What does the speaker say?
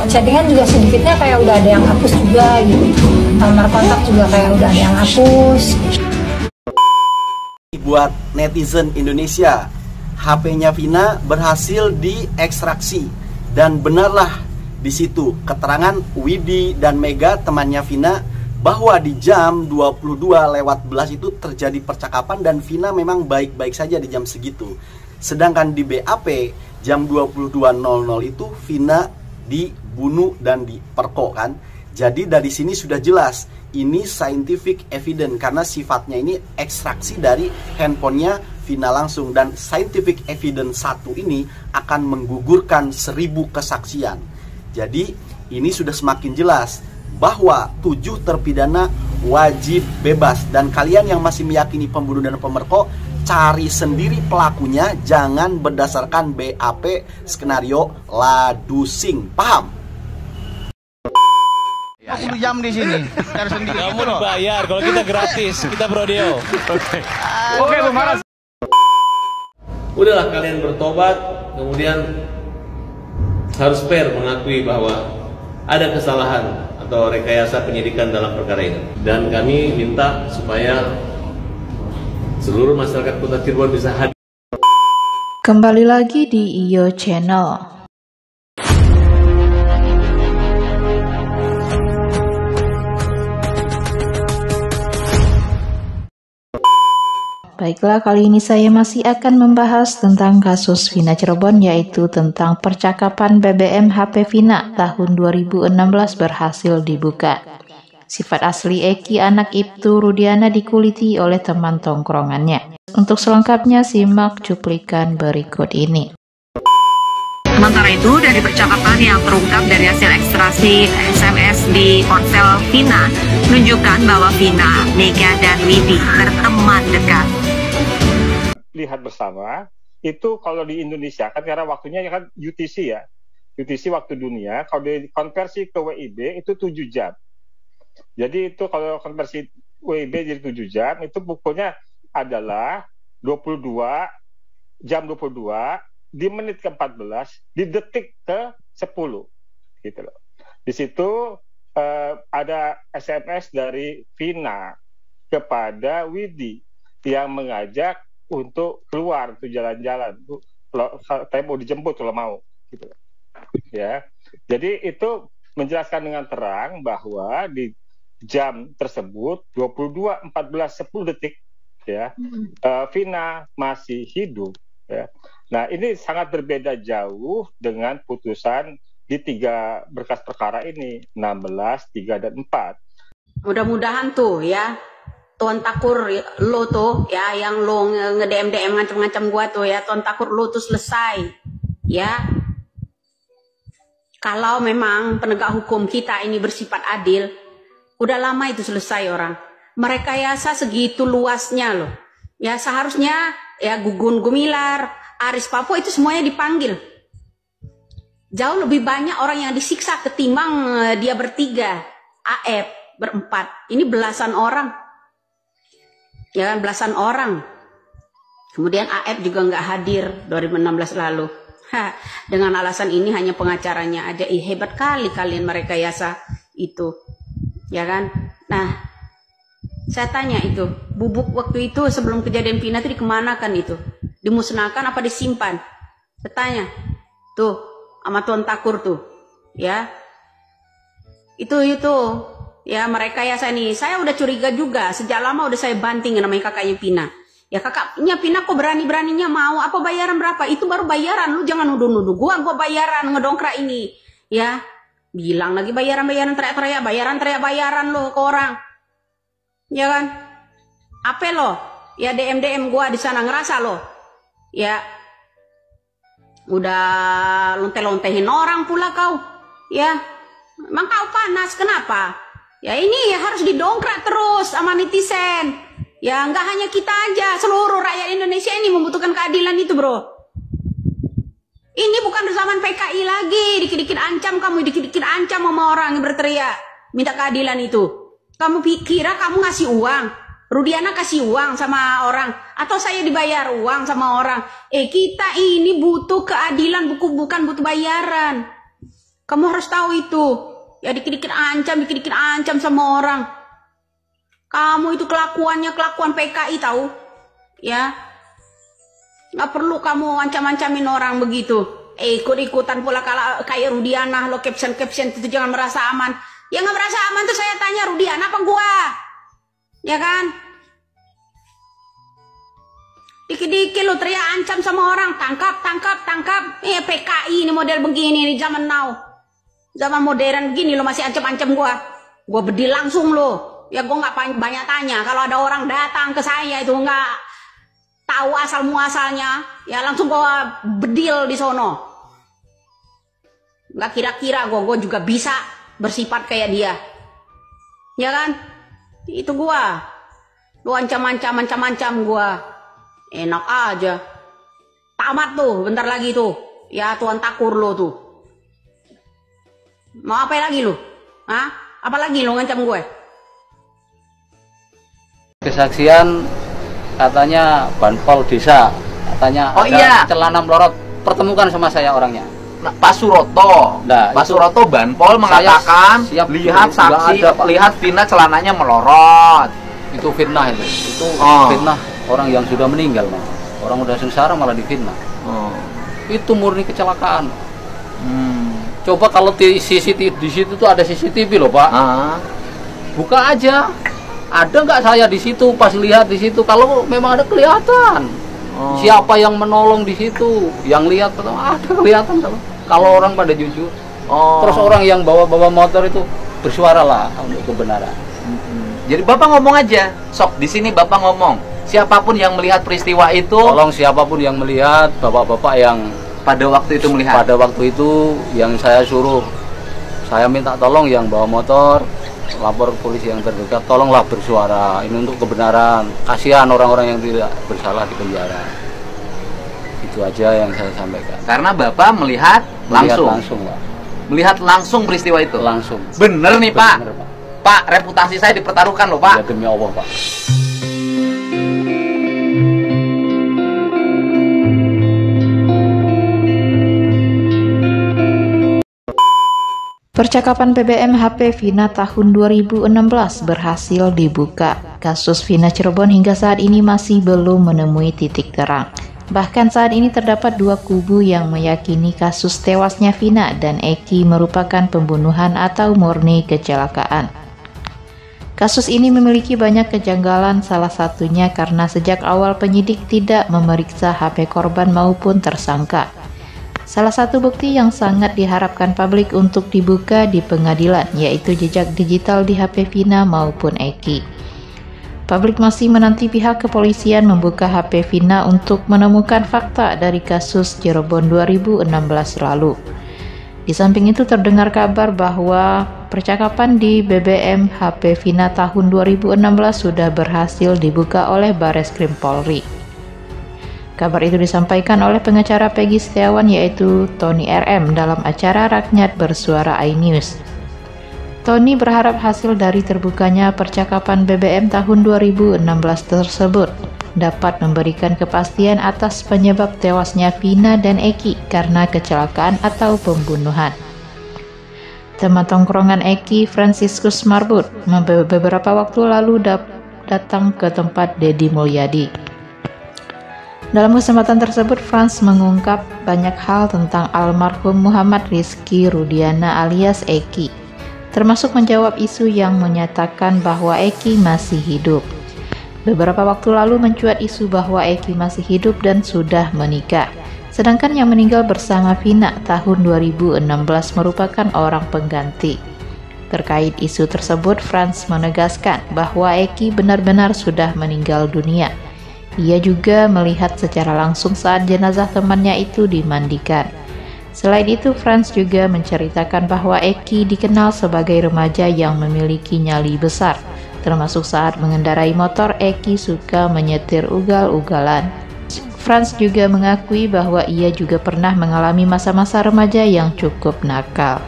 Chattingan juga sedikitnya kayak udah ada yang hapus juga gitu. Nomor kontak juga kayak udah ada yang hapus. Buat netizen Indonesia, HP-nya Vina berhasil diekstraksi dan benarlah di situ keterangan Widi dan Mega temannya Vina bahwa di jam 22:11 itu terjadi percakapan dan Vina memang baik-baik saja di jam segitu. Sedangkan di BAP jam 22:00 itu Vina dibunuh dan diperkok kan. Jadi dari sini sudah jelas ini scientific evidence karena sifatnya ini ekstraksi dari handphonenya Vina langsung, dan scientific evidence 1 ini akan menggugurkan 1000 kesaksian. Jadi ini sudah semakin jelas bahwa 7 terpidana wajib bebas, dan kalian yang masih meyakini pembunuh dan pemerkosa, cari sendiri pelakunya, jangan berdasarkan BAP skenario ladusing, paham? 20 jam di sini. Cari sendiri. Kamu dibayar, kalau kita gratis, kita Brodeo. Oke, Bung Maras. Udahlah kalian bertobat, kemudian harus fair mengakui bahwa ada kesalahan atau rekayasa penyidikan dalam perkara ini. Dan kami minta supaya seluruh masyarakat Kota Cirebon bisa hadir. Kembali lagi di Iyo Channel. Baiklah, kali ini saya masih akan membahas tentang kasus Vina Cirebon, yaitu tentang percakapan BBM HP Vina tahun 2016 berhasil dibuka. Sifat asli Eki anak Ibtu Rudiana dikuliti oleh teman tongkrongannya. Untuk selengkapnya simak cuplikan berikut ini. Sementara itu, dari percakapan yang terungkap dari hasil ekstraksi SMS di ponsel Vina menunjukkan bahwa Vina, Mega, dan Widi berteman dekat. Lihat bersama, itu kalau di Indonesia kan karena waktunya kan UTC ya. UTC waktu dunia, kalau dikonversi ke WIB itu 7 jam. Jadi itu kalau konversi WIB jadi 7 jam, itu bukunya adalah 22 jam 22 di menit ke-14, di detik ke-10 gitu loh. Di situ ada SMS dari Vina kepada Widi yang mengajak untuk keluar, untuk jalan-jalan, saya mau dijemput kalau mau gitu ya. Jadi itu menjelaskan dengan terang bahwa di jam tersebut 22:14:10 detik ya, Vina masih hidup ya. Nah, ini sangat berbeda jauh dengan putusan di 3 berkas perkara ini, 16, 3, dan 4. Mudah-mudahan tuh ya, Tuan Takur lo tuh ya, yang lo nge-DM ngancam-ngancam gua tuh ya, Tuan Takur lo tuh selesai ya. Kalau memang penegak hukum kita ini bersifat adil, udah lama itu selesai orang. Merekayasa segitu luasnya loh. Ya seharusnya ya Gugun Gumilar, Aris Papua itu semuanya dipanggil. Jauh lebih banyak orang yang disiksa ketimbang dia bertiga, AF berempat. Ini belasan orang. Ya kan, belasan orang. Kemudian AF juga nggak hadir 2016 lalu. Dengan alasan ini hanya pengacaranya aja. Hebat kali kalian merekayasa itu. Ya kan? Nah, saya tanya itu, bubuk waktu itu sebelum kejadian Vina itu dikemanakan itu? Dimusnahkan apa disimpan? Saya tanya. Tuh, sama Tuan Takur tuh. Ya. Itu. Ya merekayasa nih. Saya udah curiga juga. Sejak lama udah saya banting namanya kakaknya Vina. Ya kakaknya Vina kok berani-beraninya mau. Apa bayaran berapa? Itu baru bayaran. Lu jangan nuduh-nuduh. Gua bayaran ngedongkrak ini. Ya. Bilang lagi bayaran teriak-teriak. Bayaran lo ke orang. Ya kan? Apa lo? Ya DM gua di sana ngerasa lo. Ya. Udah lonte-lontehin orang pula kau. Ya. Emang kau panas kenapa? Ya ini ya harus didongkrak terus sama netizen. Ya nggak hanya kita aja, seluruh rakyat Indonesia ini membutuhkan keadilan itu bro. Ini bukan zaman PKI lagi, dikit-dikit ancam kamu, dikit-dikit ancam sama orang yang berteriak minta keadilan itu. Kamu kira kamu ngasih uang, Rudiana kasih uang sama orang, atau saya dibayar uang sama orang? Kita ini butuh keadilan, bukan butuh bayaran. Kamu harus tahu itu. Ya dikit-dikit ancam sama orang. Kamu itu kelakuannya kelakuan PKI tahu. Ya. Nggak perlu kamu ancam-ancamin orang begitu. Ikut-ikutan pula kayak Rudiana lo caption itu jangan merasa aman. Ya nggak merasa aman tuh saya tanya Rudiana apa gua? Ya kan? Dikit-dikit lo teriak ancam sama orang, tangkap. PKI ini model begini di zaman now. Zaman modern begini lo masih ancam-ancam gua. Gua bedil langsung lo. Ya gua nggak banyak tanya. Kalau ada orang datang ke saya itu nggak tahu asal muasalnya, ya langsung gua bedil di sono. Nggak kira-kira gua juga bisa bersifat kayak dia. Ya kan? Itu gua. Lu ancam gua. Enak aja. Tamat tuh, bentar lagi tuh. Ya Tuan Takur lo tuh. Mau apa lagi lu? Hah? Apa lagi lu ngancam gue? Kesaksian katanya Banpol desa. Katanya ada celana melorot. Pertemukan sama saya orangnya. Nah, Pak Suroto. Nah, Pak Suroto Banpol mengatakan lihat saksi, lihat Vina celananya melorot. Itu fitnah itu. Itu fitnah orang yang sudah meninggal, Mas. Orang udah sengsara malah difitnah. Itu murni kecelakaan. Coba kalau di CCTV di situ tuh ada CCTV loh, Pak. Buka aja. Ada nggak saya di situ pas lihat di situ? Kalau memang ada kelihatan. Siapa yang menolong di situ? Yang lihat ada kelihatan kalau orang pada jujur. Terus orang yang bawa motor itu bersuara lah untuk kebenaran. Jadi Bapak ngomong aja. Sok di sini Bapak ngomong. Siapapun yang melihat peristiwa itu, tolong siapapun yang melihat, bapak-bapak yang pada waktu itu melihat. Pada waktu itu yang saya suruh, saya minta tolong yang bawa motor, lapor ke polisi yang terdekat, tolonglah bersuara. Ini untuk kebenaran. Kasihan orang-orang yang tidak bersalah di penjara. Itu aja yang saya sampaikan. Karena Bapak melihat langsung. Pak. Melihat langsung peristiwa itu. Langsung. Bener nih, Pak. Bener, Pak. Pak, reputasi saya dipertaruhkan loh, Pak. Ya, demi Allah, Pak. Percakapan BBM HP Vina tahun 2016 berhasil dibuka. Kasus Vina Cirebon hingga saat ini masih belum menemui titik terang. Bahkan saat ini terdapat dua kubu yang meyakini kasus tewasnya Vina dan Eki merupakan pembunuhan atau murni kecelakaan. Kasus ini memiliki banyak kejanggalan, salah satunya karena sejak awal penyidik tidak memeriksa HP korban maupun tersangka. Salah satu bukti yang sangat diharapkan publik untuk dibuka di pengadilan, yaitu jejak digital di HP Vina maupun Eki. Publik masih menanti pihak kepolisian membuka HP Vina untuk menemukan fakta dari kasus Cirebon 2016 lalu. Di samping itu terdengar kabar bahwa percakapan di BBM HP Vina tahun 2016 sudah berhasil dibuka oleh Bareskrim Polri. Kabar itu disampaikan oleh pengacara Peggy Setiawan yaitu Tony RM dalam acara Rakyat Bersuara iNews. Tony berharap hasil dari terbukanya percakapan BBM tahun 2016 tersebut dapat memberikan kepastian atas penyebab tewasnya Vina dan Eki karena kecelakaan atau pembunuhan. Teman tongkrongan Eki, Franciscus Marbut, beberapa waktu lalu datang ke tempat Deddy Mulyadi. Dalam kesempatan tersebut, Franz mengungkap banyak hal tentang almarhum Muhammad Rizky Rudiana alias Eki, termasuk menjawab isu yang menyatakan bahwa Eki masih hidup. Beberapa waktu lalu mencuat isu bahwa Eki masih hidup dan sudah menikah, sedangkan yang meninggal bersama Vina tahun 2016 merupakan orang pengganti. Terkait isu tersebut, Franz menegaskan bahwa Eki benar-benar sudah meninggal dunia. Ia juga melihat secara langsung saat jenazah temannya itu dimandikan. Selain itu, Franz juga menceritakan bahwa Eki dikenal sebagai remaja yang memiliki nyali besar. Termasuk saat mengendarai motor, Eki suka menyetir ugal-ugalan. Franz juga mengakui bahwa ia juga pernah mengalami masa-masa remaja yang cukup nakal.